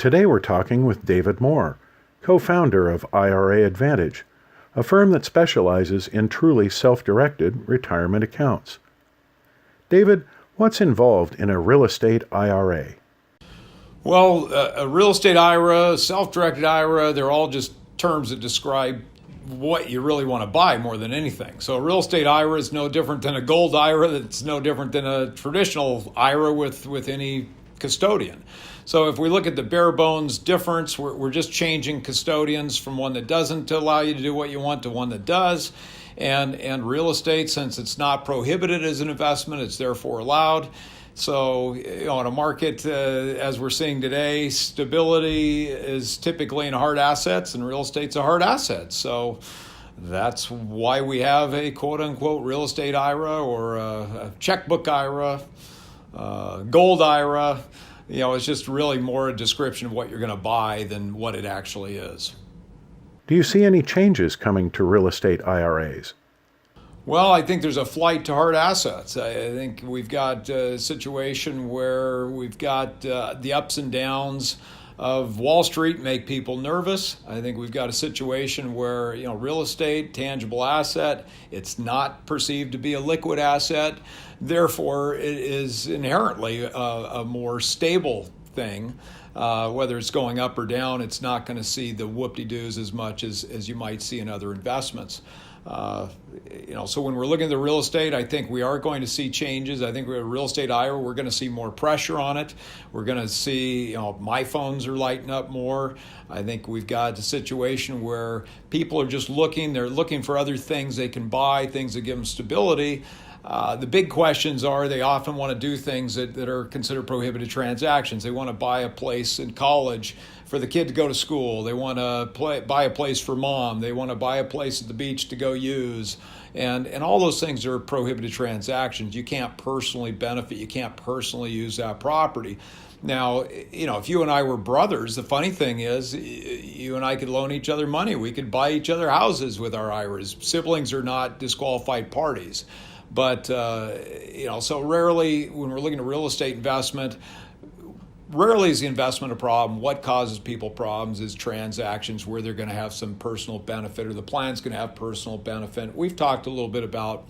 Today we're talking with David Moore, co-founder of IRA Advantage, a firm that specializes in truly self-directed retirement accounts. David, what's involved in a real estate IRA? Well, a real estate IRA, self-directed IRA, they're all just terms that describe what you really want to buy more than anything. So a real estate IRA is no different than a gold IRA. That's no different than a traditional IRA with any custodian. So if we look at the bare bones difference, we're just changing custodians from one that doesn't allow you to do what you want to one that does. And real estate, since it's not prohibited as an investment, it's therefore allowed. So, in a market, as we're seeing today, stability is typically in hard assets, and real estate's a hard asset. So that's why we have a quote-unquote real estate IRA or a checkbook IRA, gold IRA. It's just really more a description of what you're going to buy than what it actually is. Do you see any changes coming to real estate IRAs? Well, I think there's a flight to hard assets. I think we've got a situation where we've got the ups and downs of Wall Street make people nervous. I think we've got a situation where, real estate, tangible asset, it's not perceived to be a liquid asset. Therefore, it is inherently a more stable thing. Whether it's going up or down, it's not going to see the whoop-de-doos as much as you might see in other investments. So when we're looking at the real estate, I think we are going to see changes. I think with a real estate IRA, we're going to see more pressure on it. We're going to see, my phones are lighting up more. I think we've got a situation where people are just they're looking for other things they can buy, things that give them stability. The big questions are they often want to do things that are considered prohibited transactions. They want to buy a place in college for the kid to go to school. They want to buy a place for mom. They want to buy a place at the beach to go use. And all those things are prohibited transactions. You can't personally benefit. You can't personally use that property. Now, if you and I were brothers, the funny thing is you and I could loan each other money. We could buy each other houses with our IRAs. Siblings are not disqualified parties. But, so rarely when we're looking at real estate investment, rarely is the investment a problem. What causes people problems is transactions where they're going to have some personal benefit or the plan's going to have personal benefit. We've talked a little bit about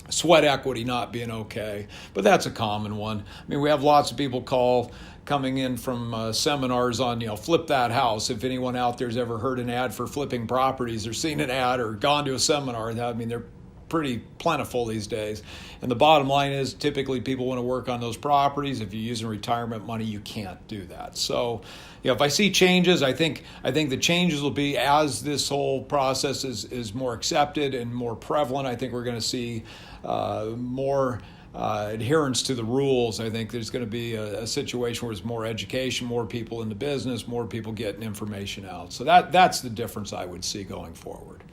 sweat equity not being okay, but that's a common one. I mean, we have lots of people coming in from seminars on, flip that house. If anyone out there's ever heard an ad for flipping properties or seen an ad or gone to a seminar, they're pretty plentiful these days. And the bottom line is typically people want to work on those properties. If you're using retirement money, you can't do that. So, if I see changes, I think the changes will be as this whole process is more accepted and more prevalent. I think we're going to see more adherence to the rules. I think there's going to be a situation where there's more education, more people in the business, more people getting information out. So that's the difference I would see going forward.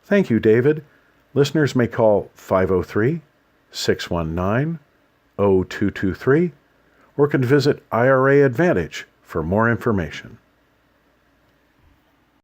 Thank you, David. Listeners may call 503-619-0223 or can visit IRA Advantage for more information.